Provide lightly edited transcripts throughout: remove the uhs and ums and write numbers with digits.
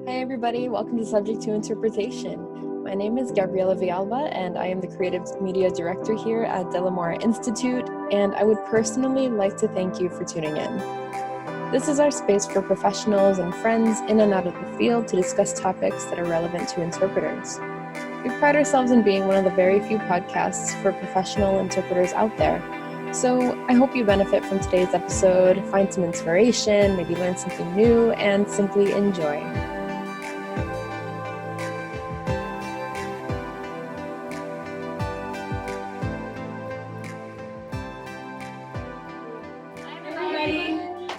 Hi everybody, welcome to Subject to Interpretation. My name is Gabriela Villalba and I am the Creative Media Director here at De La Mora Institute, and I would personally like to thank you for tuning in. This is our space for professionals and friends in and out of the field to discuss topics that are relevant to interpreters. We pride ourselves in being one of the very few podcasts for professional interpreters out there. So I hope you benefit from today's episode, find some inspiration, maybe learn something new, and simply enjoy.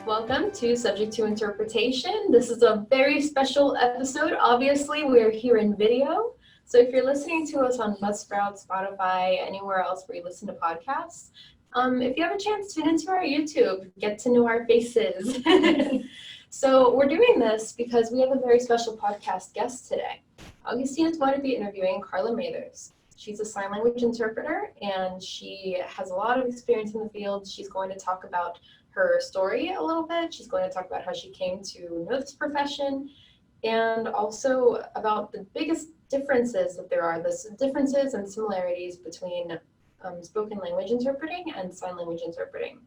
Welcome to Subject to Interpretation. This is a very special episode. Obviously, we're here in video. So if you're listening to us on Buzzsprout, Spotify, anywhere else where you listen to podcasts, if you have a chance, tune into our YouTube, get to know our faces. So we're doing this because we have a very special podcast guest today. Agustin is going to be interviewing Carla Mathers. She's a sign language interpreter, and she has a lot of experience in the field. She's going to talk about her story a little bit. She's going to talk about how she came to know this profession, and also about the biggest differences that there are, the differences and similarities between spoken language interpreting and sign language interpreting.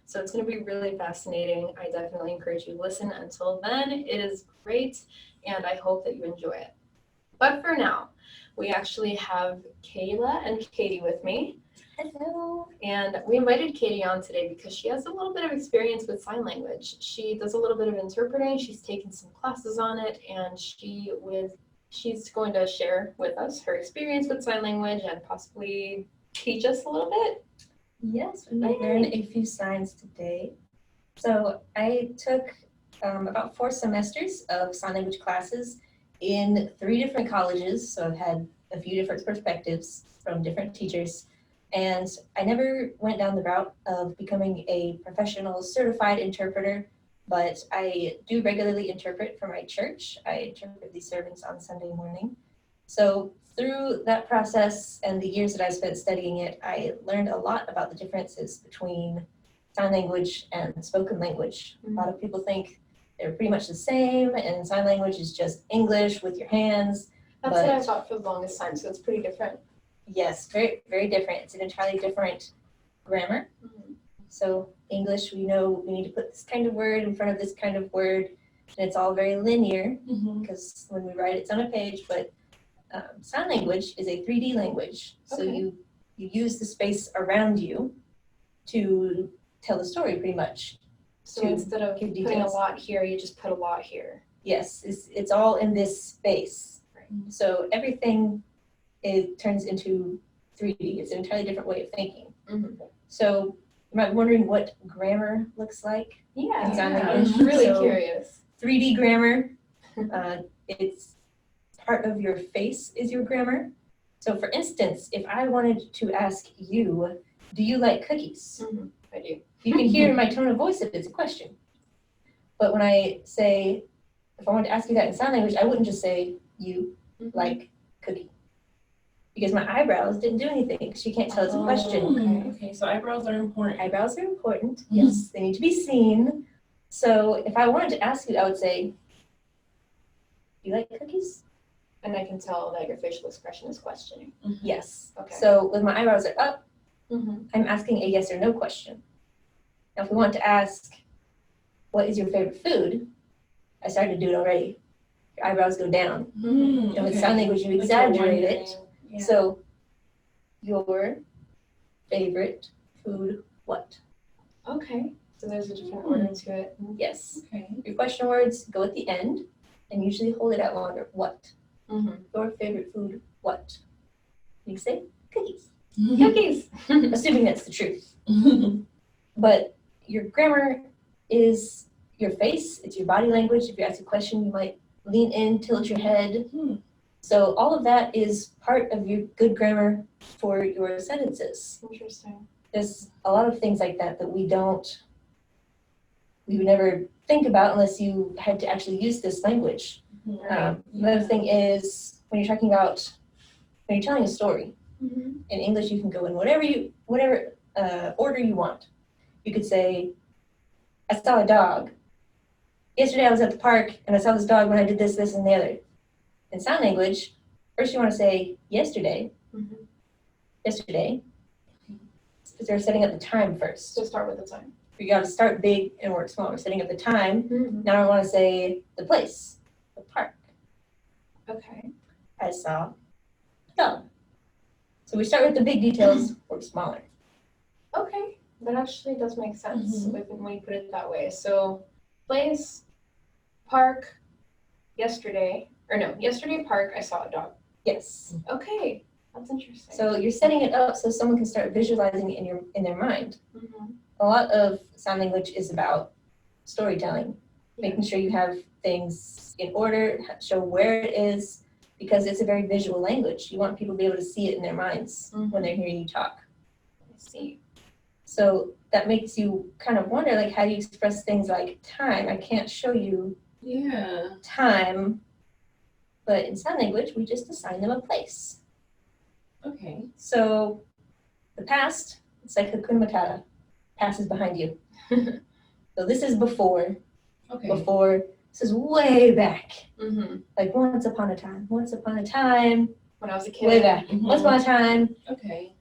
So it's going to be really fascinating. I definitely encourage you to listen. Until then, it is great, and I hope that you enjoy it. But for now, we actually have Kayla and Katie with me. Hello. And we invited Katie on today because she has a little bit of experience with sign language. She does a little bit of interpreting. She's taken some classes on it, and she's going to share with us her experience with sign language and possibly teach us a little bit. Yes, we might learn a few signs today. So I took about 4 semesters of sign language classes in 3 different colleges. So I've had a few different perspectives from different teachers. And I never went down the route of becoming a professional certified interpreter, but I do regularly interpret for my church. I interpret the sermons on Sunday morning. So through that process and the years that I spent studying it, I learned a lot about the differences between sign language and spoken language. A lot of people think they're pretty much the same, and sign language is just English with your hands. That's what I thought for the longest time, so it's pretty different. Yes, very, very different. It's an entirely different grammar. Mm-hmm. So English, we know we need to put this kind of word in front of this kind of word, and it's all very linear because when we write it's on a page, but sign language is a 3D language. So you use the space around you to tell the story pretty much. So instead of putting a lot here, you just put a lot here. Yes, it's all in this space. Right. So everything turns into 3D. It's an entirely different way of thinking. Mm-hmm. So you might be wondering what grammar looks like in sign language. I'm really curious. 3D grammar, it's part of your face is your grammar. So for instance, if I wanted to ask you, do you like cookies? Mm-hmm. I do. You can hear in my tone of voice if it's a question. But when I say, if I wanted to ask you that in sign language, I wouldn't just say, you like cookie. Because my eyebrows didn't do anything, because you can't tell it's a question. Okay, so eyebrows are important. Eyebrows are important, yes, they need to be seen. So if I wanted to ask you, I would say, do you like cookies? And I can tell that your facial expression is questioning. Yes. Okay. So when my eyebrows are up, Mm-hmm. I'm asking a yes or no question. Now if we want to ask, what is your favorite food? I started to do it already. Your eyebrows go down. Mm-hmm. And with sign language, you exaggerate it. Yeah. So, your favorite food, what? Okay. So there's a different order to it. Yes. Okay. Your question words go at the end and usually hold it out longer. What? Mm-hmm. Your favorite food, what? You can say cookies. Cookies. Assuming that's the truth. But your grammar is your face, it's your body language. If you ask a question, you might lean in, tilt your head. So all of that is part of your good grammar for your sentences. Interesting. There's a lot of things like that that we would never think about unless you had to actually use this language. Another thing is when you're telling a story, in English you can go in whatever order you want. You could say, I saw a dog. yesterday I was at the park and I saw this dog when I did this, this, and the other. In sign language, first you want to say yesterday, yesterday, because they're setting up the time first. So start with the time. You got to start big and work small. We're setting up the time. Now I want to say the place, the park. Okay. I saw a dog. So we start with the big details, work smaller. Okay, that actually does make sense when you put it that way. So, place, park, yesterday park, I saw a dog. Yes. Okay, that's interesting. So you're setting it up so someone can start visualizing it in their mind. A lot of sign language is about storytelling, making sure you have things in order, show where it is, because it's a very visual language. You want people to be able to see it in their minds when they're hearing you talk. I see. So that makes you kind of wonder, like, how do you express things like time? I can't show you time, but in sign language, we just assign them a place. Okay. So the past, it's like Hakuna Matata. Past is behind you. So this is before. Okay. Before, this is way back. Like once upon a time, when I was a kid. way back. Once upon a time, Okay.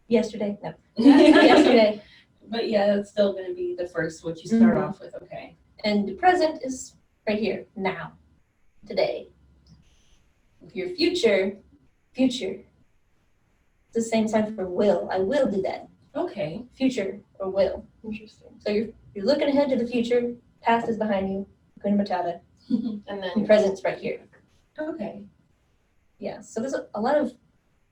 yesterday, no. Yesterday. But yeah, that's still going to be the first, what you start off with. Okay. And the present is right here, now, today. Your future, it's the same sign for will. I will do that. Okay. Future or will. Interesting. So you're looking ahead to the future. Past is behind you. Hakuna Matata. And And then present's right here. Okay. Yeah. So there's a lot of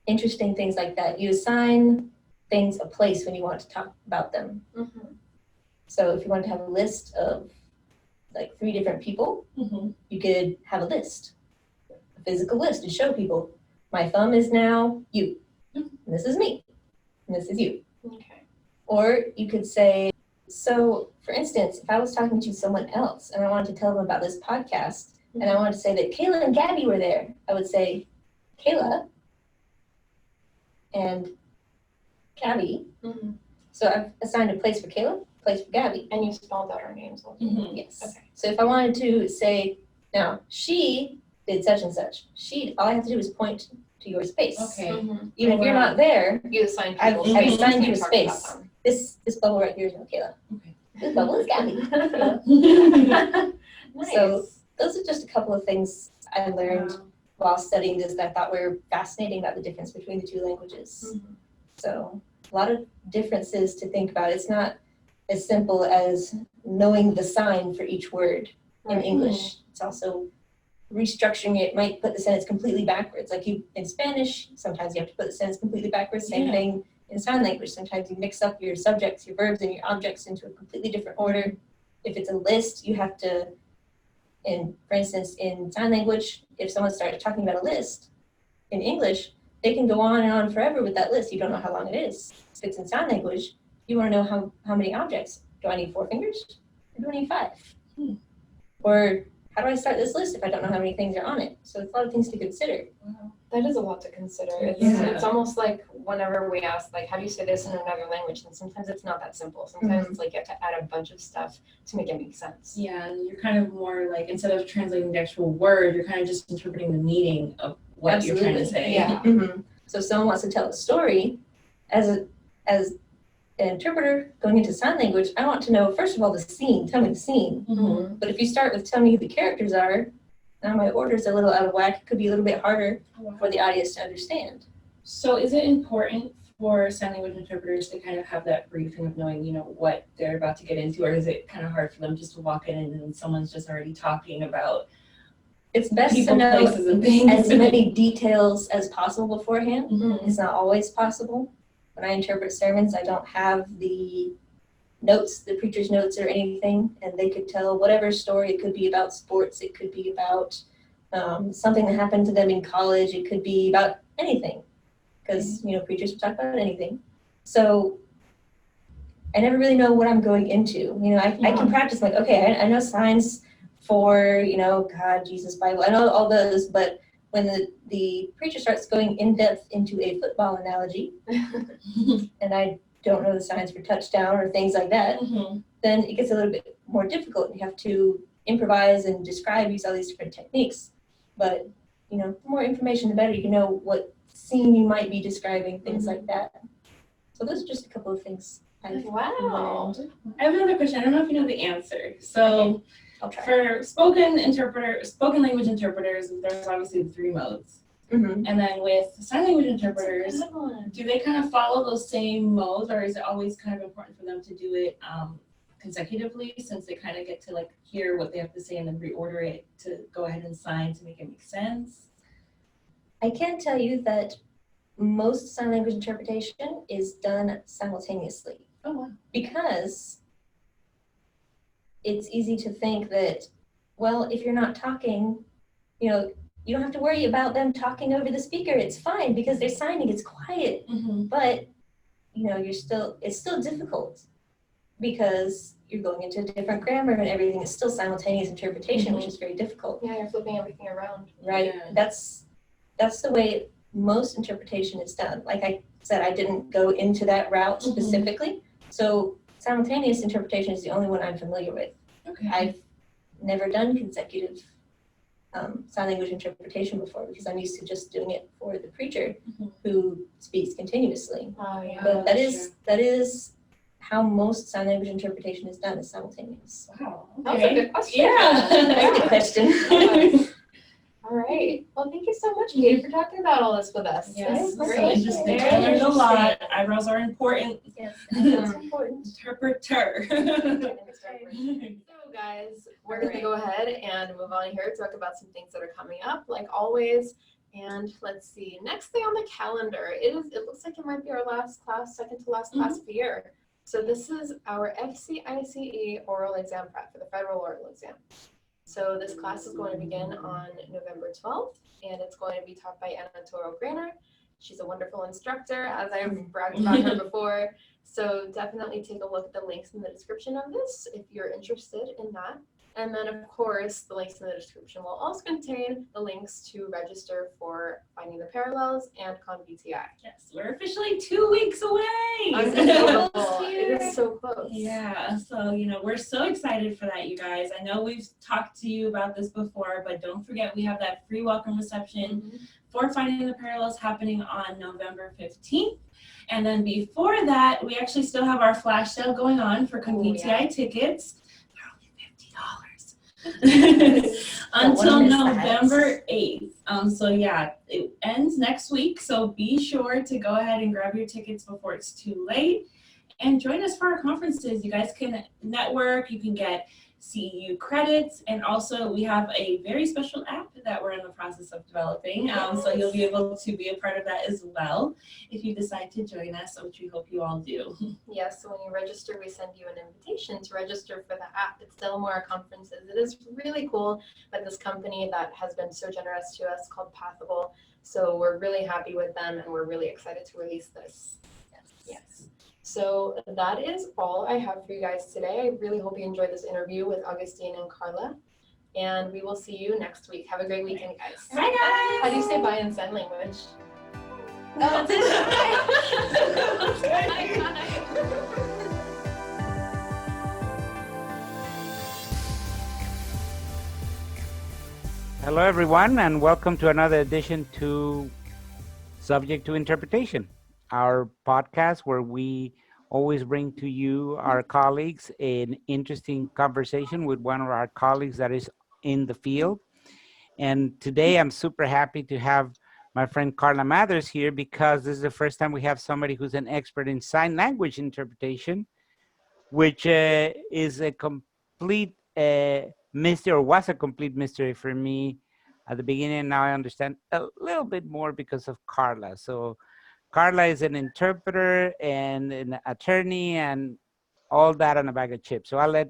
interesting things like that. You assign things a place when you want to talk about them. So if you want to have a list of like 3 different people, you could have a list, a physical list to show people. My thumb is now you. And this is me. And this is you. Okay. Or you could say, so for instance, if I was talking to someone else and I wanted to tell them about this podcast and I wanted to say that Kayla and Gabby were there, I would say Kayla and Gabby. So I've assigned a place for Kayla, a place for Gabby. And you spelled out our names. Yes. Okay. So if I wanted to say, now she did such and such, all I have to do is point to your space. Okay. Even if you're not there, You assign I've people spaces assigned and you a talk about space. them. This bubble right here is no Kayla. Okay. This bubble is Gabby. Nice. So those are just a couple of things I learned Wow. while studying this that I thought were fascinating about the difference between the 2 languages. So a lot of differences to think about. It's not as simple as knowing the sign for each word in Right. English. It's also restructuring it might put the sentence completely backwards. Like in Spanish, sometimes you have to put the sentence completely backwards. Same thing in sign language. Sometimes you mix up your subjects, your verbs, and your objects into a completely different order. If it's a list, you have to, for instance, in sign language, if someone starts talking about a list, in English, they can go on and on forever with that list. You don't know how long it is. If it's in sign language, you want to know how many objects. Do I need 4 fingers? Or do I need 5? Or how do I start this list if I don't know how many things are on it? So it's a lot of things to consider. Wow. That is a lot to consider. Yeah. It's almost like whenever we ask, like, how do you say this in another language? And sometimes it's not that simple. Sometimes it's like you have to add a bunch of stuff to make it make sense. Yeah, and you're kind of more like, instead of translating the actual word, you're kind of just interpreting the meaning of what you're trying to say. Yeah. So if someone wants to tell a story, as an interpreter going into sign language, I want to know, first of all, the scene. Tell me the scene. But if you start with tell me who the characters are, now my order's a little out of whack. It could be a little bit harder for the audience to understand. So is it important for sign language interpreters to kind of have that briefing of knowing, what they're about to get into, or is it kind of hard for them just to walk in and someone's just already talking about It's best people, to know places, and things? as many details as possible beforehand. Mhm. It's not always possible. When I interpret sermons, I don't have the notes, the preacher's notes or anything, and they could tell whatever story. It could be about sports, it could be about something that happened to them in college, it could be about anything, because preachers will talk about anything. So I never really know what I'm going into. I can practice, like, okay, I know signs for God, Jesus, Bible, I know all those, but when the preacher starts going in depth into a football analogy and I don't know the signs for touchdown or things like that, then it gets a little bit more difficult. You have to improvise and describe, use all these different techniques. But, you know, the more information, the better. You know what scene you might be describing, things like that. So those are just a couple of things I've learned. I have another question. I don't know if you know the answer. So I'll try. for spoken language interpreters, there's obviously the 3 modes. Mm-hmm. And then with sign language interpreters, do they kind of follow those same modes, or is it always kind of important for them to do it consecutively, since they kind of get to like hear what they have to say and then reorder it to go ahead and sign to make it make sense? I can tell you that most sign language interpretation is done simultaneously. Oh, wow. Because it's easy to think that, well, if you're not talking, you know, you don't have to worry about them talking over the speaker. It's fine because they're signing, it's quiet. Mm-hmm. But, you know, it's still difficult because you're going into different grammar and everything. It's still simultaneous interpretation, which is very difficult. Yeah, you're flipping everything around. Right? Yeah. That's the way most interpretation is done. Like I said, I didn't go into that route specifically. So simultaneous interpretation is the only one I'm familiar with. Okay. I've never done consecutive sign language interpretation before because I'm used to just doing it for the preacher who speaks continuously. Oh, yeah. But that is how most sign language interpretation is done, is simultaneous. Wow. That was a good question. Yeah. That's a good question. All right. Well, thank you so much, Kate, for talking about all this with us. Yes, This was so great. interesting. Very I learned a interesting. lot. Eyebrows are important. Yes, that's important. Interpreter. So, guys, we're going to go ahead and move on here to talk about some things that are coming up, like always. And let's see, next thing on the calendar, it looks like it might be our last class, second to last class of the year. So this is our FCICE Oral Exam Prep for the Federal Oral Exam. So this class is going to begin on November 12th, and it's going to be taught by Anna Toro-Graner. She's a wonderful instructor, as I've bragged about her before. So definitely take a look at the links in the description of this if you're interested in that. And then, of course, the links in the description will also contain the links to register for Finding the Parallels and ConVTI. Yes, we're officially 2 weeks away. Unbelievable. It is so close. Yeah, so, you know, we're so excited for that, you guys. I know we've talked to you about this before, but don't forget we have that free welcome reception for Finding the Parallels happening on November 15th. And then before that, we actually still have our flash sale going on for ConVTI tickets. Until November 8th. So yeah, it ends next week. So be sure to go ahead and grab your tickets before it's too late and join us for our conferences. You guys can network, you can get CEU credits, and also we have a very special app that we're in the process of developing. So you'll be able to be a part of that as well if you decide to join us, which we hope you all do. Yes, so when you register, we send you an invitation to register for the app. It's Delmore Conferences. It is really cool that this company that has been so generous to us called Pathable. So we're really happy with them, and we're really excited to release this. Yes. So that is all I have for you guys today. I really hope you enjoyed this interview with Agustin and Carla. And we will see you next week. Have a great weekend, guys. Bye, guys. How do you say bye in sign language? No, that's Hello, everyone, and welcome to another edition to Subject to Interpretation, our podcast where we always bring to you, our colleagues, an interesting conversation with one of our colleagues that is in the field. And today I'm super happy to have my friend Carla Mathers here because this is the first time we have somebody who's an expert in sign language interpretation, which is a complete mystery, or was a complete mystery for me at the beginning. Now I understand a little bit more because of Carla. So Carla is an interpreter and an attorney and all that on a bag of chips. So I'll let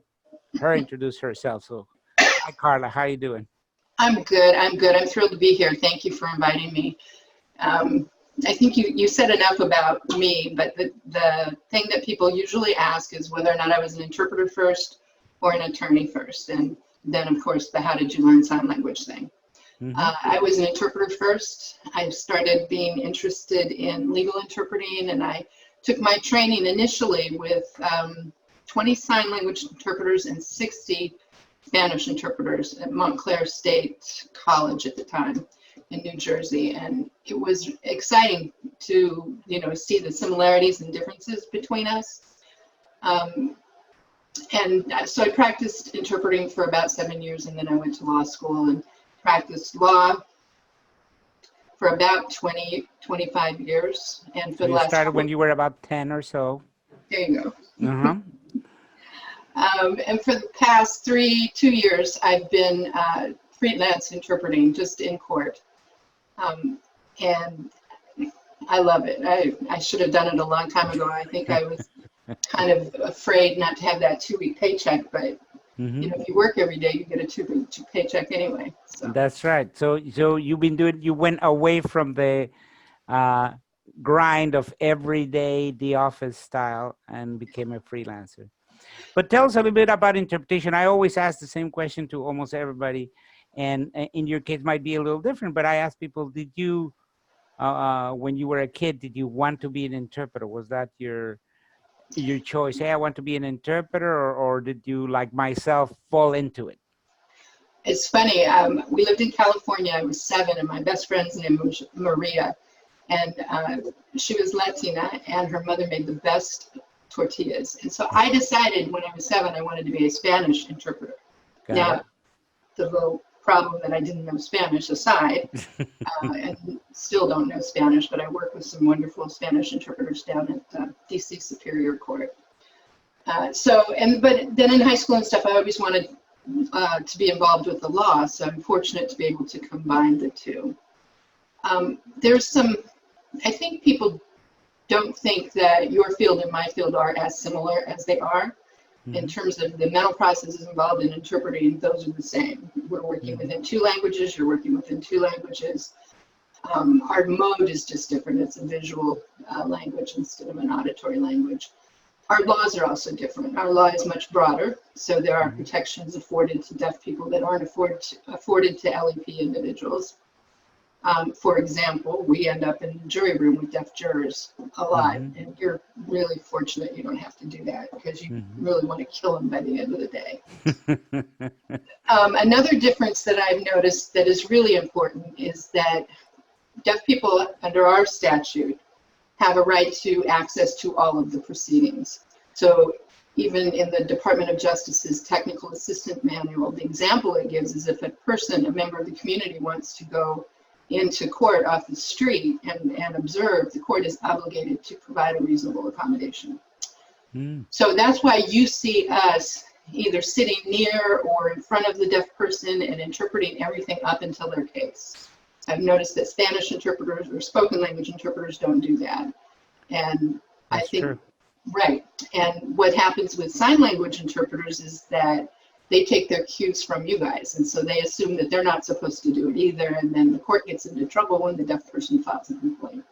her introduce herself. So hi, Carla, how are you doing? I'm good. I'm thrilled to be here. Thank you for inviting me. I think you said enough about me, but the thing that people usually ask is whether or not I was an interpreter first or an attorney first. And then, of course, the how did you learn sign language thing. I was an interpreter first. I started being interested in legal interpreting, and I took my training initially with 20 sign language interpreters and 60 Spanish interpreters at Montclair State College at the time in New Jersey, and it was exciting to see the similarities and differences between us. And so I practiced interpreting for about 7 years, and then I went to law school and practiced law for about 25 years. And for So the you last started when you were about 10 or so. there you go. Uh-huh. And for the past 2 years, I've been freelance interpreting just in court. And I love it. I should have done it a long time ago. I think I was kind of afraid not to have that 2-week paycheck, but if you work every day, you get a 2-week paycheck anyway. So. That's right. So you went away from the grind of everyday, the office style, and became a freelancer. But tell us a little bit about interpretation. I always ask the same question to almost everybody, and in your case might be a little different, but I ask people, did you, when you were a kid, did you want to be an interpreter? Was that your choice? Hey, I want to be an interpreter, or did you, like myself, fall into it? It's funny. We lived in California. I was 7, and my best friend's name was Maria, and she was Latina, and her mother made the best tortillas. And so I decided when I was 7, I wanted to be a Spanish interpreter. Now, the little problem that I didn't know Spanish aside, and still don't know Spanish, but I work with some wonderful Spanish interpreters down at DC Superior Court. But then in high school and stuff, I always wanted to be involved with the law, so I'm fortunate to be able to combine the two. I think people don't think that your field and my field are as similar as they are. In terms of the mental processes involved in interpreting, those are the same. We're working within 2 languages, you're working within 2 languages. Our mode is just different. It's a visual language instead of an auditory language. Our laws are also different. Our law is much broader, so there are protections afforded to deaf people that aren't afforded to LEP individuals. For example, we end up in the jury room with deaf jurors a lot, and you're really fortunate you don't have to do that because you really want to kill them by the end of the day. Another difference that I've noticed that is really important is that deaf people under our statute have a right to access to all of the proceedings. So even in the Department of Justice's technical assistant manual, the example it gives is if a member of the community wants to go into court off the street and observe, the court is obligated to provide a reasonable accommodation. So that's why you see us either sitting near or in front of the deaf person and interpreting everything up until their case. I've noticed that Spanish interpreters or spoken language interpreters don't do that. And that's I think, true. Right. And what happens with sign language interpreters is that they take their cues from you guys. And so they assume that they're not supposed to do it either. And then the court gets into trouble when the deaf person files a complaint.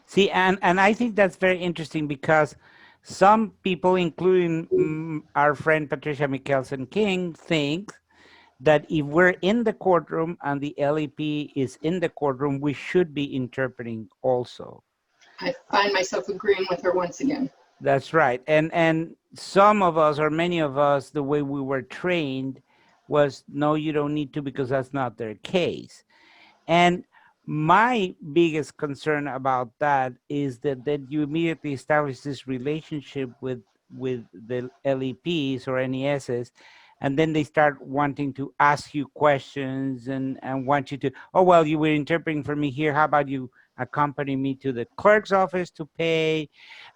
See, and I think that's very interesting because some people, including our friend Patricia Mickelson-King, think that if we're in the courtroom and the LEP is in the courtroom, we should be interpreting also. I find myself agreeing with her once again. That's right. And some of us, or many of us, the way we were trained was, no, you don't need to because that's not their case. And my biggest concern about that is that you immediately establish this relationship with the LEPs or NESs, and then they start wanting to ask you questions and want you to, oh, well, you were interpreting for me here. How about you accompany me to the clerk's office to pay?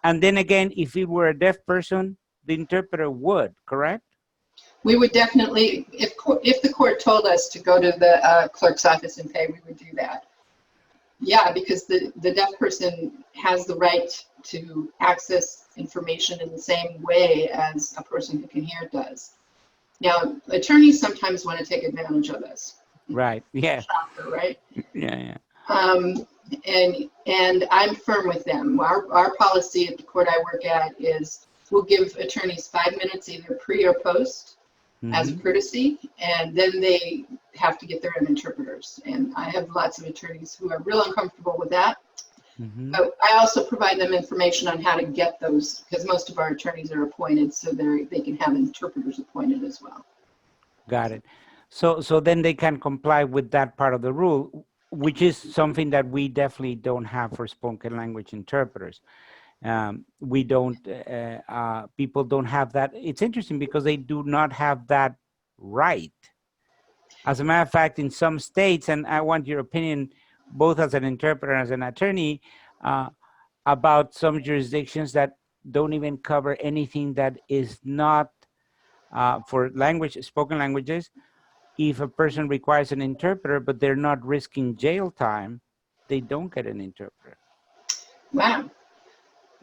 And then again, if it were a deaf person, the interpreter would, correct? We would definitely, if the court told us to go to the clerk's office and pay, we would do that. Yeah, because the deaf person has the right to access information in the same way as a person who can hear does. Now, attorneys sometimes want to take advantage of us. Right. Yeah. Shocker, right? Yeah. And I'm firm with them. Our policy at the court I work at is we'll give attorneys 5 minutes either pre or post as a courtesy, and then they have to get their own interpreters. And I have lots of attorneys who are real uncomfortable with that. But I also provide them information on how to get those, because most of our attorneys are appointed, so they can have interpreters appointed as well. Got it. So then they can comply with that part of the rule, which is something that we definitely don't have for spoken language interpreters. We don't, people don't have that. It's interesting because they do not have that right. As a matter of fact, in some states, and I want your opinion, both as an interpreter and as an attorney, about some jurisdictions that don't even cover anything that is not for language, spoken languages. If a person requires an interpreter, but they're not risking jail time, they don't get an interpreter. Wow.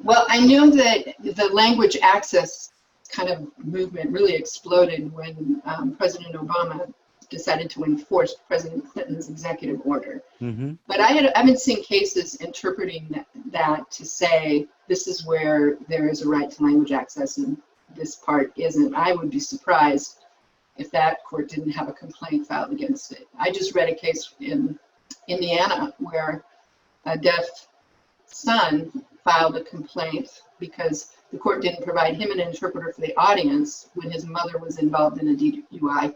Well, I know that the language access kind of movement really exploded when President Obama decided to enforce President Clinton's executive order. Mm-hmm. But I haven't seen cases interpreting that to say this is where there is a right to language access and this part isn't. I would be surprised if that court didn't have a complaint filed against it. I just read a case in Indiana where a deaf son filed a complaint because the court didn't provide him an interpreter for the audience when his mother was involved in a DUI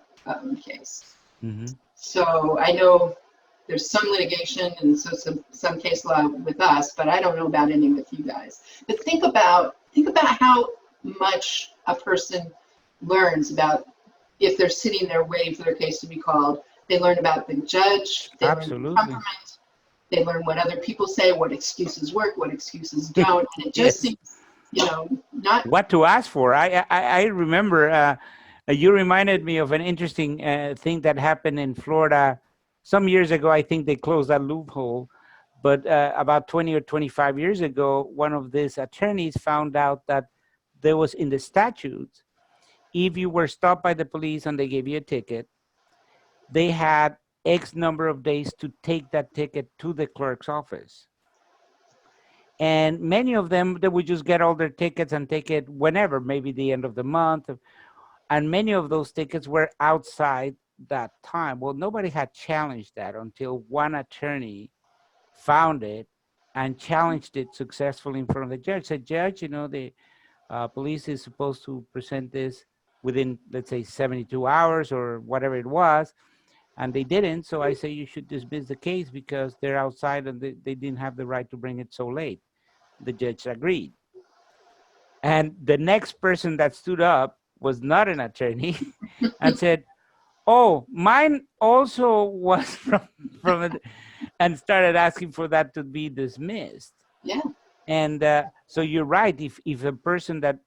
case. Mm-hmm. So I know there's some litigation and so some case law with us, but I don't know about any with you guys. But think about how much a person learns about if they're sitting there waiting for their case to be called. They learn about the judge. They Absolutely. learn temperament. They learn what other people say, what excuses work, what excuses don't. And it just Yes. seems, not. What to ask for. I remember you reminded me of an interesting thing that happened in Florida some years ago. I think they closed that loophole, but about 20 or 25 years ago, one of these attorneys found out that there was in the statutes, if you were stopped by the police and they gave you a ticket, they had X number of days to take that ticket to the clerk's office. And many of them, they would just get all their tickets and take it whenever, maybe the end of the month. And many of those tickets were outside that time. Well, nobody had challenged that until one attorney found it and challenged it successfully in front of the judge. Said, Judge, the police is supposed to present this within, let's say, 72 hours or whatever it was. And they didn't. So I say you should dismiss the case because they're outside and they didn't have the right to bring it so late. The judge agreed. And the next person that stood up was not an attorney and said, oh, mine also was from it, and started asking for that to be dismissed. Yeah. And so you're right. If a person that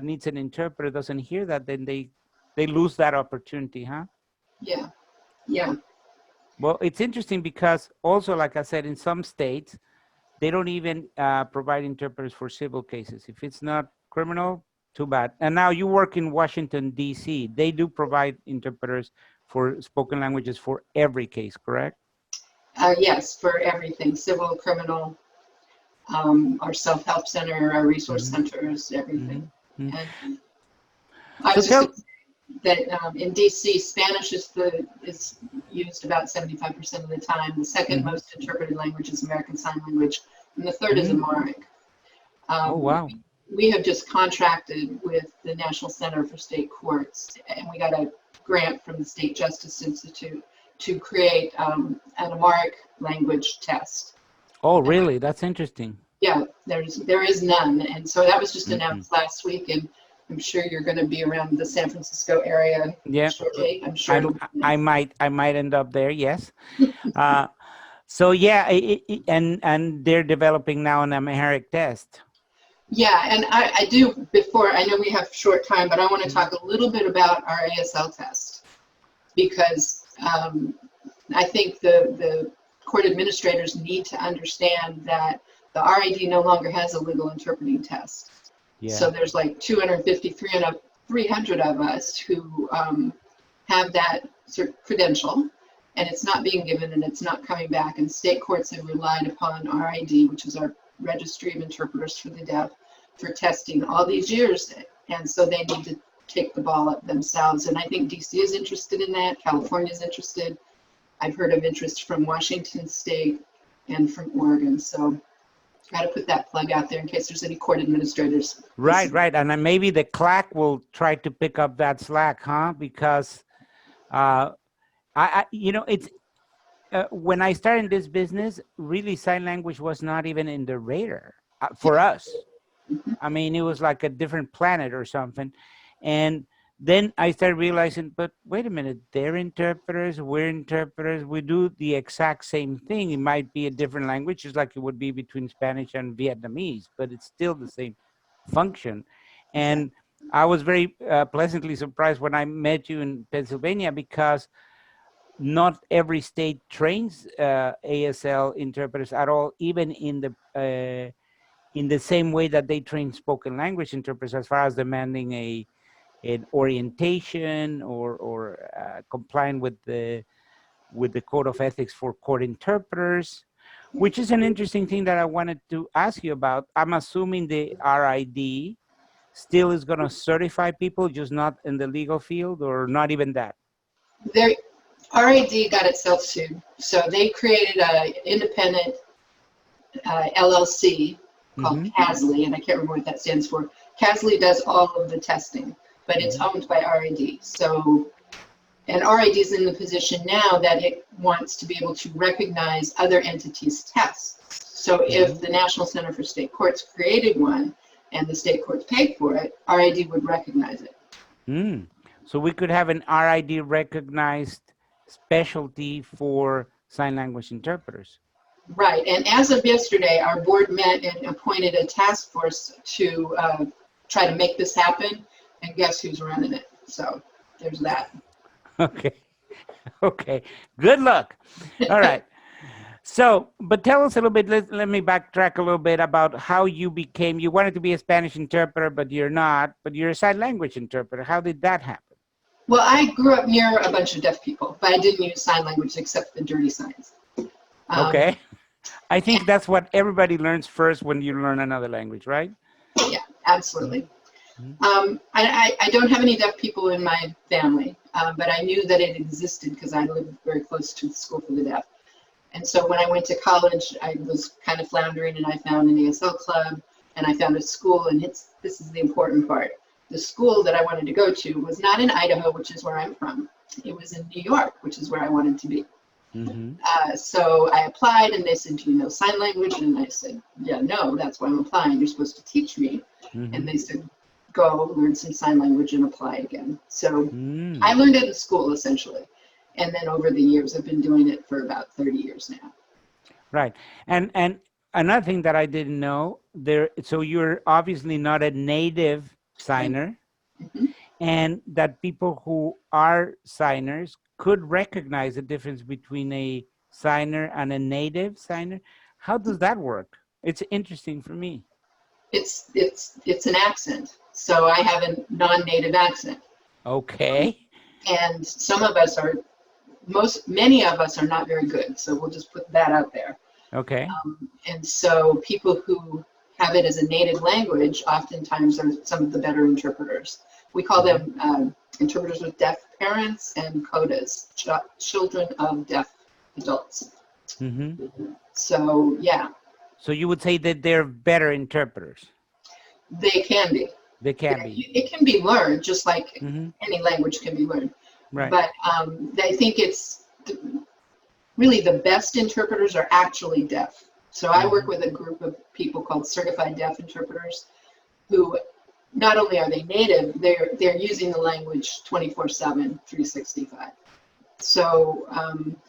needs an interpreter doesn't hear that, then they lose that opportunity, huh? Yeah. Yeah. Well, it's interesting because also, like I said, in some states, they don't even provide interpreters for civil cases. If it's not criminal, too bad. And now you work in Washington, D.C. They do provide interpreters for spoken languages for every case, correct? Yes, for everything, civil, criminal, our self-help center, our resource centers, everything. Mm-hmm. And I was just that in DC, Spanish is used about 75% of the time. The second most interpreted language is American Sign Language, and the third is Amharic. Oh, wow. We have just contracted with the National Center for State Courts, and we got a grant from the State Justice Institute to create an Amharic language test. Oh, really? That's interesting. Yeah, there is none, and so that was just announced last week, and I'm sure you're going to be around the San Francisco area shortly. I'm sure I might end up there. Yes. So yeah, and they're developing now an Amharic test. Yeah, and I do, before, I know we have short time, but I want to talk a little bit about our ASL test, because I think the court administrators need to understand that the RID no longer has a legal interpreting test. Yeah. So there's like 250, 300 of us who have that credential, and it's not being given and it's not coming back. And state courts have relied upon RID, which is our Registry of Interpreters for the Deaf, for testing all these years. And so they need to take the ball up themselves. And I think DC is interested in that. California is interested. I've heard of interest from Washington State and from Oregon. So got to put that plug out there in case there's any court administrators. Right. And then maybe the CLAC will try to pick up that slack, huh? Because It's when I started this business, really sign language was not even in the radar for us. I mean, it was like a different planet or something. And then I started realizing, but wait a minute, they're interpreters, we're interpreters, we do the exact same thing. It might be a different language, just like it would be between Spanish and Vietnamese, but it's still the same function. And I was very pleasantly surprised when I met you in Pennsylvania, because not every state trains ASL interpreters at all, even in the same way that they train spoken language interpreters, as far as demanding an orientation or complying with the code of ethics for court interpreters, which is an interesting thing that I wanted to ask you about. I'm assuming the RID still is going to certify people, just not in the legal field, or not even that? Their RID got itself sued, so they created an independent LLC called CASLI, and I can't remember what that stands for. CASLI does all of the testing, but it's owned by RID. So, and RID is in the position now that it wants to be able to recognize other entities' tests. So if the National Center for State Courts created one and the state courts paid for it, RID would recognize it. So we could have an RID recognized specialty for sign language interpreters. Right, and as of yesterday, our board met and appointed a task force to try to make this happen, and guess who's running it? So there's that. Okay, good luck. All right. So, but tell us a little bit, let me backtrack a little bit about how you wanted to be a Spanish interpreter, but you're not, but you're a sign language interpreter. How did that happen? Well, I grew up near a bunch of deaf people, but I didn't use sign language except the dirty signs. Okay. I think that's what everybody learns first when you learn another language, right? Yeah, absolutely. I don't have any deaf people in my family, but I knew that it existed because I lived very close to the school for the deaf. And so when I went to college, I was kind of floundering, and I found an ASL club, and I found a school, and this is the important part. The school that I wanted to go to was not in Idaho, which is where I'm from. It was in New York, which is where I wanted to be. So I applied, and they said, do you know sign language? And I said, yeah, no, that's why I'm applying. You're supposed to teach me. And they said, go learn some sign language and apply again. So I learned it in school, essentially. And then over the years, I've been doing it for about 30 years now. Right. And another thing that I didn't know, so you're obviously not a native signer, and that people who are signers could recognize the difference between a signer and a native signer. How does that work? It's interesting for me. It's an accent. So I have a non-native accent. Okay. And some of us are, many of us are not very good. So we'll just put that out there. Okay. And so people who have it as a native language oftentimes are some of the better interpreters. We call them interpreters with deaf parents and CODAs, children of deaf adults. So, yeah. So you would say that they're better interpreters? They can be. They can be. It can be learned, just like any language can be learned. Right. But I think it's really the best interpreters are actually deaf. So I work with a group of people called certified deaf interpreters who not only are they native, they're using the language 24/7, 365. So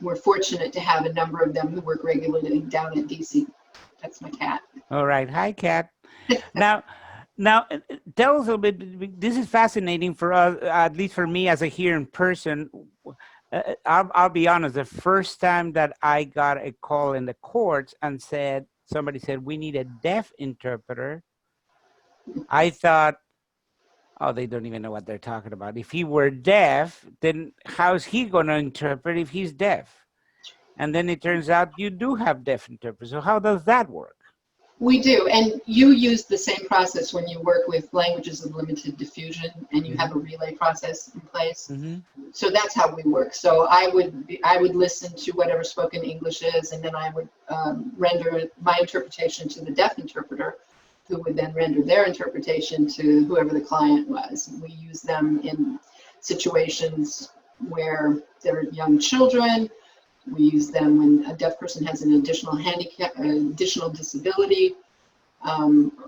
we're fortunate to have a number of them who work regularly down in DC. That's my cat. All right. Hi, cat. Now, tell us a little bit. This is fascinating for us, at least for me as a here in person. I'll be honest. The first time that I got a call in the courts and somebody said we need a deaf interpreter, I thought, oh, they don't even know what they're talking about. If he were deaf, then how's he going to interpret if he's deaf? And then it turns out you do have deaf interpreters. So how does that work? We do, and you use the same process when you work with languages of limited diffusion, and you have a relay process in place. So that's how we work. So I would listen to whatever spoken English is, and then I would render my interpretation to the deaf interpreter, who would then render their interpretation to whoever the client was. We use them in situations where they're young children. We use them when a deaf person has an additional handicap, an additional disability,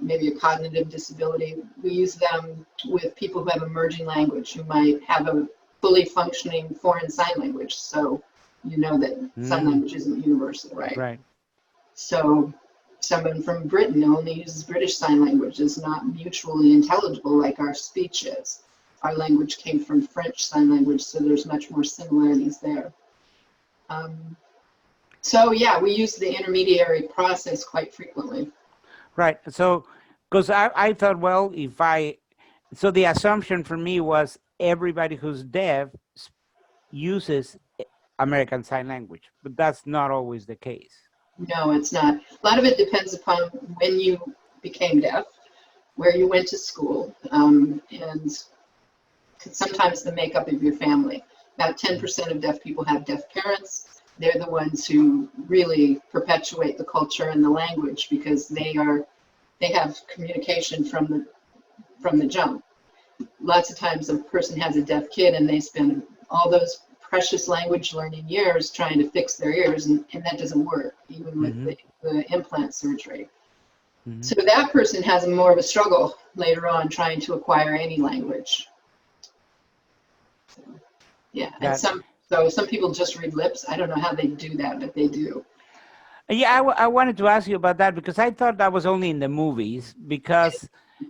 maybe a cognitive disability. We use them with people who have emerging language, who might have a fully functioning foreign sign language. So you know that sign language isn't universal, right? Right. So someone from Britain only uses British Sign Language, is not mutually intelligible like our speech is. Our language came from French Sign Language, so there's much more similarities there. So yeah, we use the intermediary process quite frequently. Right. So, because I thought, well, so the assumption for me was everybody who's deaf uses American Sign Language, but that's not always the case. No, it's not. A lot of it depends upon when you became deaf, where you went to school, and sometimes the makeup of your family. About 10% of deaf people have deaf parents. They're the ones who really perpetuate the culture and the language because they have communication from the jump. Lots of times a person has a deaf kid and they spend all those precious language learning years trying to fix their ears, and that doesn't work, even with the implant surgery. So that person has more of a struggle later on trying to acquire any language. So, yeah, and some people just read lips. I don't know how they do that, but they do. Yeah, I wanted to ask you about that because I thought that was only in the movies, because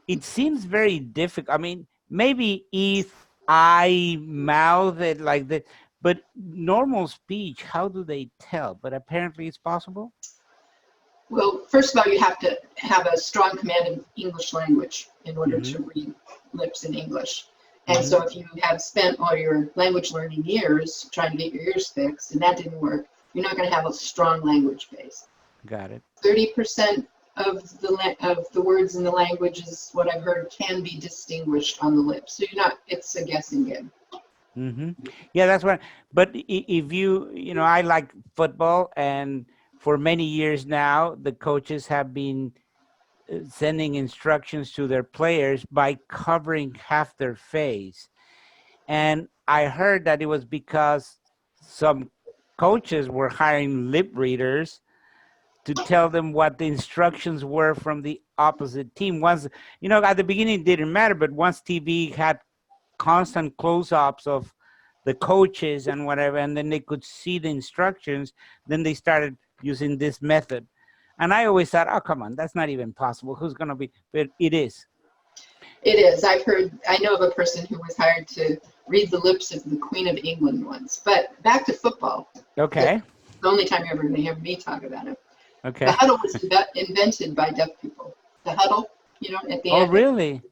it seems very difficult. I mean, maybe if I mouth it like that, but normal speech, how do they tell? But apparently it's possible. Well, first of all, you have to have a strong command of English language in order to read lips in English. And so if you have spent all your language learning years trying to get your ears fixed and that didn't work, you're not going to have a strong language base. Got it. 30% of the words in the language is what I've heard can be distinguished on the lips. So it's a guessing game. Yeah, that's right. But if I like football, and for many years now, the coaches have been sending instructions to their players by covering half their face. And I heard that it was because some coaches were hiring lip readers to tell them what the instructions were from the opposite team. Once, at the beginning it didn't matter, but once TV had constant close-ups of the coaches and whatever, and then they could see the instructions, then they started using this method. And I always thought, oh, come on, that's not even possible. Who's going to be? But it is. It is. I know of a person who was hired to read the lips of the Queen of England once. But back to football. Okay. The only time you're ever going to hear me talk about it. Okay. The huddle was invented by deaf people. The huddle, at the end. Oh, really?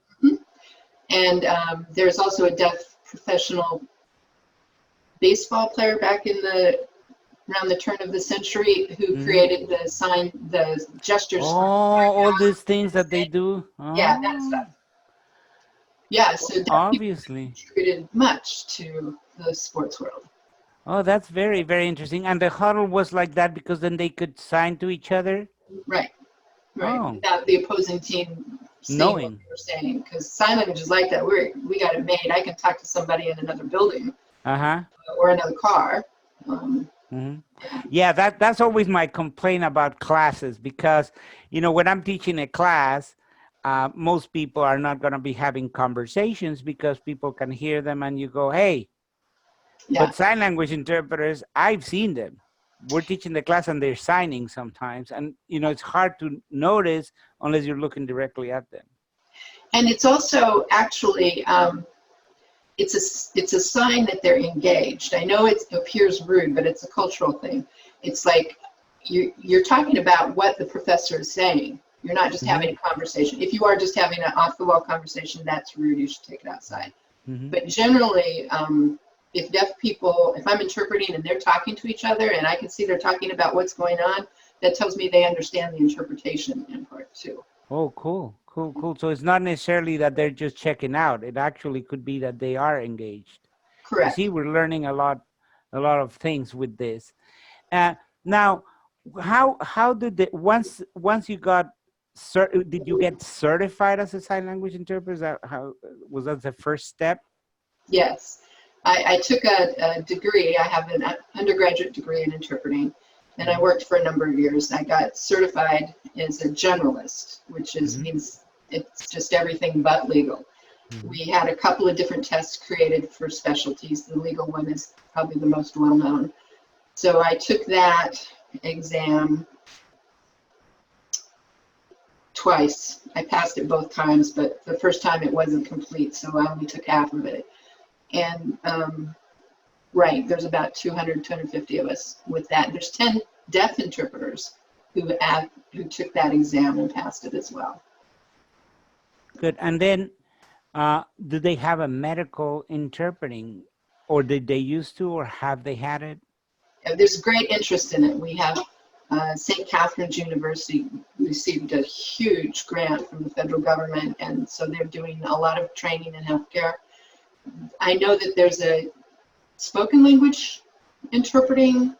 And there's also a deaf professional baseball player back around the turn of the century who created the gestures. Oh, all these things that they do. Oh. Yeah, that stuff. Yeah, so obviously contributed much to the sports world. Oh, that's very, very interesting. And the huddle was like that because then they could sign to each other? Right. Oh. Without the opposing team knowing what they were saying. Because sign language is like that. We got it made. I can talk to somebody in another building or another car. Yeah, that's always my complaint about classes, because, when I'm teaching a class, most people are not going to be having conversations because people can hear them and you go, hey. Yeah. But sign language interpreters, I've seen them. We're teaching the class and they're signing sometimes. And, it's hard to notice unless you're looking directly at them. And it's also actually, it's a sign that they're engaged. I know it appears rude, but it's a cultural thing. It's like you're talking about what the professor is saying. You're not just having a conversation. If you are just having an off-the-wall conversation, that's rude. You should take it outside. But generally, if I'm interpreting and they're talking to each other and I can see they're talking about what's going on, that tells me they understand the interpretation in part too. Oh, cool. So it's not necessarily that they're just checking out. It actually could be that they are engaged. Correct. You see, we're learning a lot of things with this. Now, how did once you got, did you get certified as a sign language interpreter? Was that the first step? Yes. I took a degree. I have an undergraduate degree in interpreting, and I worked for a number of years. I got certified as a generalist, which means it's just everything but legal. We had a couple of different tests created for specialties. The legal one is probably the most well-known. So I took that exam twice. I passed it both times, but the first time it wasn't complete, so I only took half of it. And right, there's about 200, 250 of us with that. There's 10 deaf interpreters who took that exam and passed it as well. Good. And then, do they have a medical interpreting, or did they used to, or have they had it? There's great interest in it. We have St. Catherine's University received a huge grant from the federal government, and so they're doing a lot of training in healthcare. I know that there's a spoken language interpreting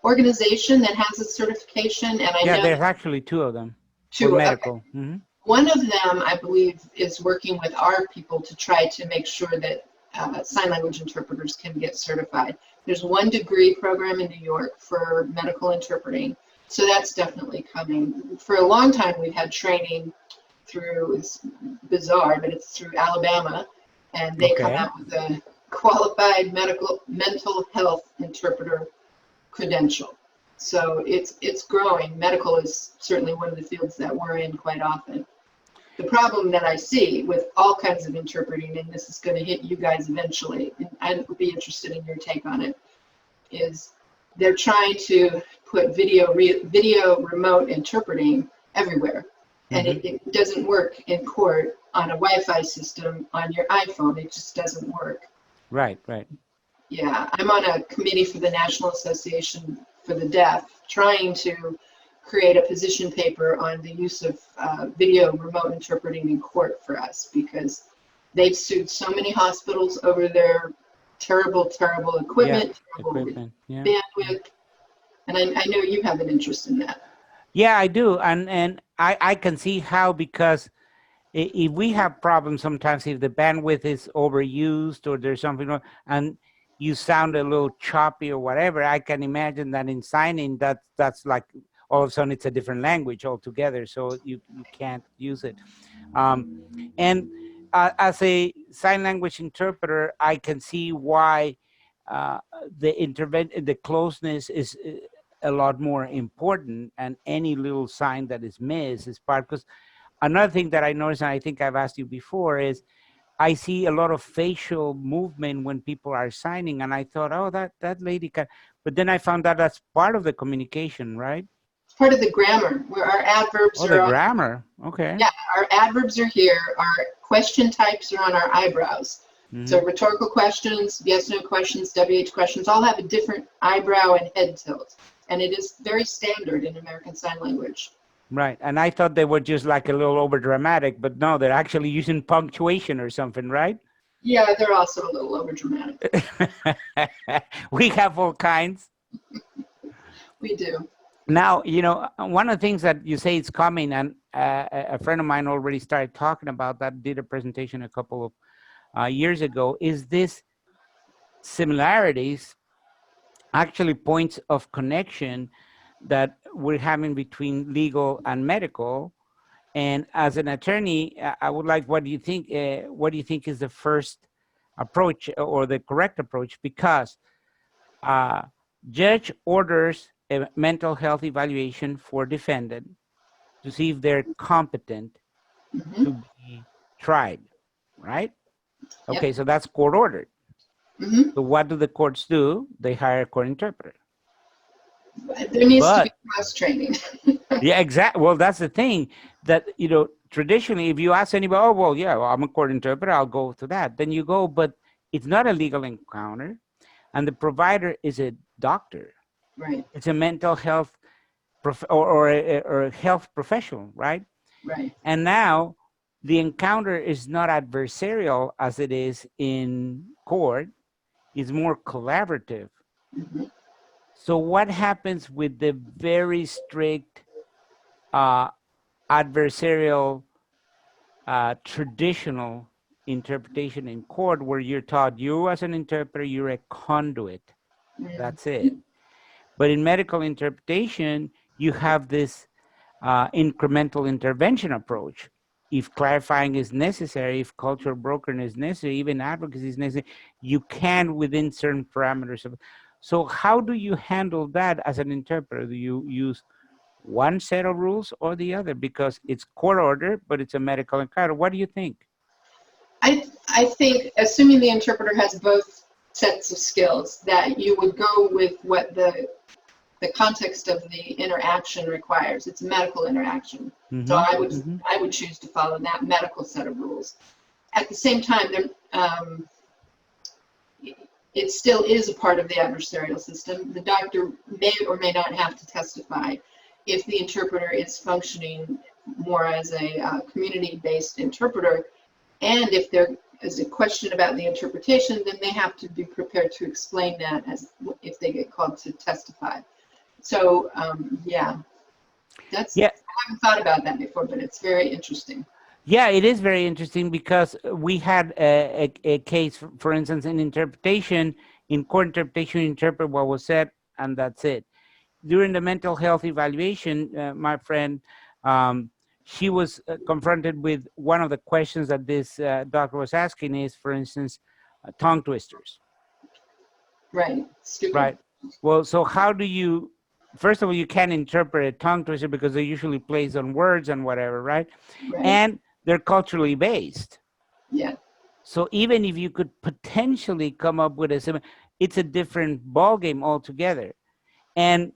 organization that has a certification, and I know there's actually two of them. two for medical. Okay. One of them, I believe, is working with our people to try to make sure that sign language interpreters can get certified. There's one degree program in New York for medical interpreting, so that's definitely coming. For a long time, we've had training through, it's bizarre, but it's through Alabama, and they come out with a qualified mental health interpreter credential. So it's growing. Medical is certainly one of the fields that we're in quite often. The problem that I see with all kinds of interpreting, and this is going to hit you guys eventually, and I would be interested in your take on it, is they're trying to put video remote interpreting everywhere. And it doesn't work in court on a Wi-Fi system on your iPhone. It just doesn't work. Right, right. Yeah, I'm on a committee for the National Association for the Deaf, trying to create a position paper on the use of video remote interpreting in court for us, because they've sued so many hospitals over their terrible equipment, bandwidth, and I know you have an interest in that. Yeah, I do, and I can see how, because if we have problems sometimes, if the bandwidth is overused or there's something wrong, and you sound a little choppy or whatever, I can imagine that in signing, that's like all of a sudden it's a different language altogether, so you can't use it. And as a sign language interpreter, I can see why the closeness is a lot more important, and any little sign that is missed is part. Because another thing that I noticed, and I think I've asked you before, is I see a lot of facial movement when people are signing, and I thought, oh, that lady can, but then I found out that's part of the communication, right? It's part of the grammar, where our adverbs are. Oh, the grammar, okay. Yeah, our adverbs are here, our question types are on our eyebrows. So rhetorical questions, yes, no questions, WH questions, all have a different eyebrow and head tilt. And it is very standard in American Sign Language. Right, and I thought they were just like a little over dramatic, but no, they're actually using punctuation or something, right? Yeah, they're also a little over dramatic. We have all kinds. We do. Now, you know, one of the things that you say is coming, and a friend of mine already started talking about that, did a presentation a couple of years ago, is this similarities, actually points of connection that we're having between legal and medical. And as an attorney, I would like, what do you think is the first approach or the correct approach? Because judge orders a mental health evaluation for defendant to see if they're competent to be tried, right? Yep. Okay, so that's court ordered. So what do the courts do? They hire a court interpreter. There needs to be cross training. Yeah, exactly. Well, that's the thing, that, you know, traditionally, if you ask anybody, oh, well, yeah, well, I'm a court interpreter, I'll go to that. Then you go, but it's not a legal encounter, and the provider is a doctor. Right. It's a mental health or a health professional, right? Right. And now the encounter is not adversarial as it is in court. It's more collaborative. So what happens with the very strict adversarial traditional interpretation in court where you're taught you as an interpreter, you're a conduit. Mm. That's it. But in medical interpretation, you have this incremental intervention approach. If clarifying is necessary, if cultural brokering is necessary, even advocacy is necessary, you can within certain parameters of. So how do you handle that as an interpreter? Do you use one set of rules or the other? Because it's court order, but it's a medical encounter. What do you think? I think, assuming the interpreter has both sets of skills, that you would go with what the context of the interaction requires. It's a medical interaction. Mm-hmm. So I would choose to follow that medical set of rules. At the same time, it still is a part of the adversarial system. The doctor may or may not have to testify if the interpreter is functioning more as a community-based interpreter. And if there is a question about the interpretation, then they have to be prepared to explain that as if they get called to testify. So yeah, I haven't thought about that before, but it's very interesting. Yeah, it is very interesting because we had a case, for instance, in interpretation, in court interpretation, you interpret what was said, and that's it. During the mental health evaluation, my friend, she was confronted with one of the questions that this doctor was asking is, for instance, tongue twisters. Right. Stupid. Right. Well, so how do you, first of all, you can't interpret a tongue twister because they usually plays on words and whatever, right? And they're culturally based. Yeah. So even if you could potentially come up with a similar, it's a different ballgame altogether. And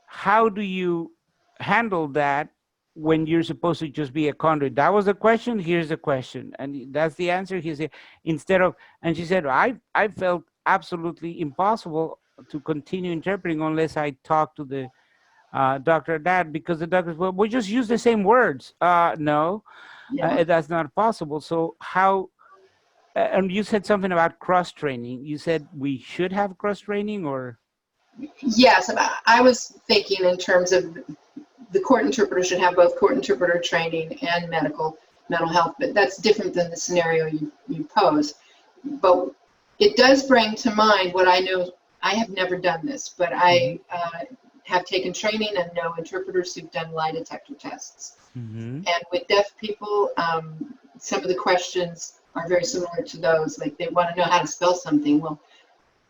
how do you handle that when you're supposed to just be a conduit? That was the question. Here's the question, and that's the answer. He said, instead of, and she said, I felt absolutely impossible to continue interpreting unless I talk to the doctor that, because the doctor, well, we just use the same words. No, that's not possible. So how, and you said something about cross-training. You said we should have cross-training, or? Yes, I was thinking in terms of the court interpreter should have both court interpreter training and mental health, but that's different than the scenario you pose. But it does bring to mind what I know. I have never done this, but I have taken training and know interpreters who've done lie detector tests. And with deaf people, some of the questions are very similar to those. Like, they want to know how to spell something. Well,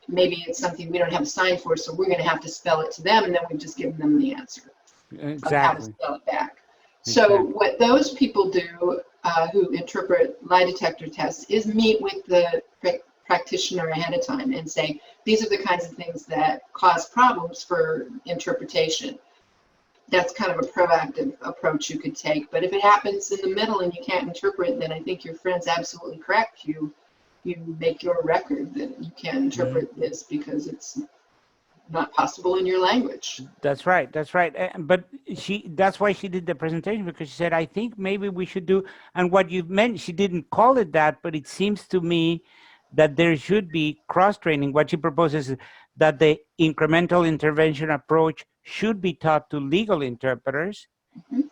maybe it's something we don't have a sign for, so we're going to have to spell it to them, and then we've just given them the answer. Exactly. Of how to spell it back. So what those people do who interpret lie detector tests is meet with the practitioner ahead of time and say, these are the kinds of things that cause problems for interpretation. That's kind of a proactive approach you could take. But if it happens in the middle and you can't interpret, then I think your friend's absolutely correct. You make your record that you can't interpret this because it's not possible in your language. That's right. That's right. But that's why she did the presentation, because she said, I think maybe we should do, and what you meant, she didn't call it that, but it seems to me that there should be cross-training. What she proposes is that the incremental intervention approach should be taught to legal interpreters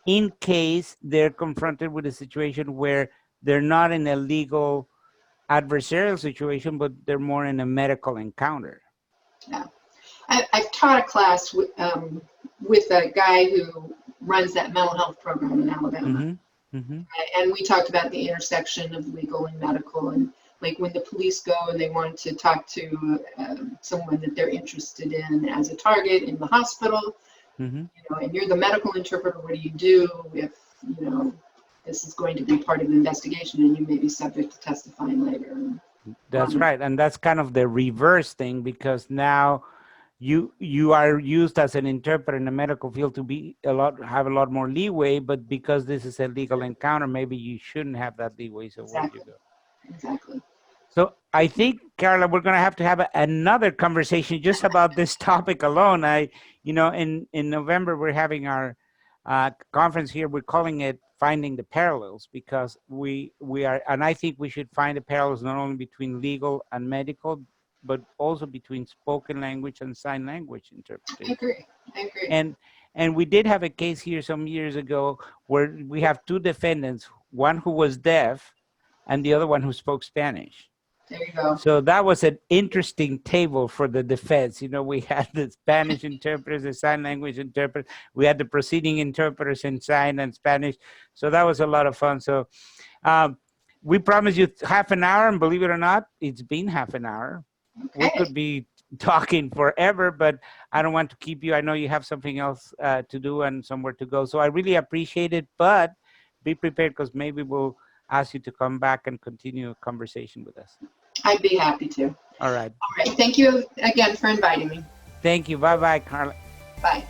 in case they're confronted with a situation where they're not in a legal adversarial situation, but they're more in a medical encounter. Yeah. I've taught a class with a guy who runs that mental health program in Alabama. And we talked about the intersection of legal and medical, and like when the police go and they want to talk to someone that they're interested in as a target in the hospital, you know, and you're the medical interpreter, what do you do if, you know, this is going to be part of the investigation and you may be subject to testifying later? That's right. And that's kind of the reverse thing, because now you are used as an interpreter in the medical field to be have a lot more leeway, but because this is a legal encounter, maybe you shouldn't have that leeway. So where do you go? Exactly. So I think, Carla, we're going to have another conversation just about this topic alone. In November, we're having our conference here. We're calling it Finding the Parallels, because we are, and I think we should find the parallels not only between legal and medical, but also between spoken language and sign language interpretation. I agree. And we did have a case here some years ago where we have two defendants, one who was deaf and the other one who spoke Spanish. There you go. So that was an interesting table for the defense. You know, we had the Spanish interpreters, the sign language interpreters, we had the proceeding interpreters in sign and Spanish. So that was a lot of fun. So we promised you half an hour, and believe it or not, it's been half an hour. Okay. We could be talking forever, but I don't want to keep you. I know you have something else to do and somewhere to go. So I really appreciate it, but be prepared, because maybe we'll ask you to come back and continue a conversation with us. I'd be happy to. All right. All right. Thank you again for inviting me. Thank you. Bye-bye, Carla. Bye.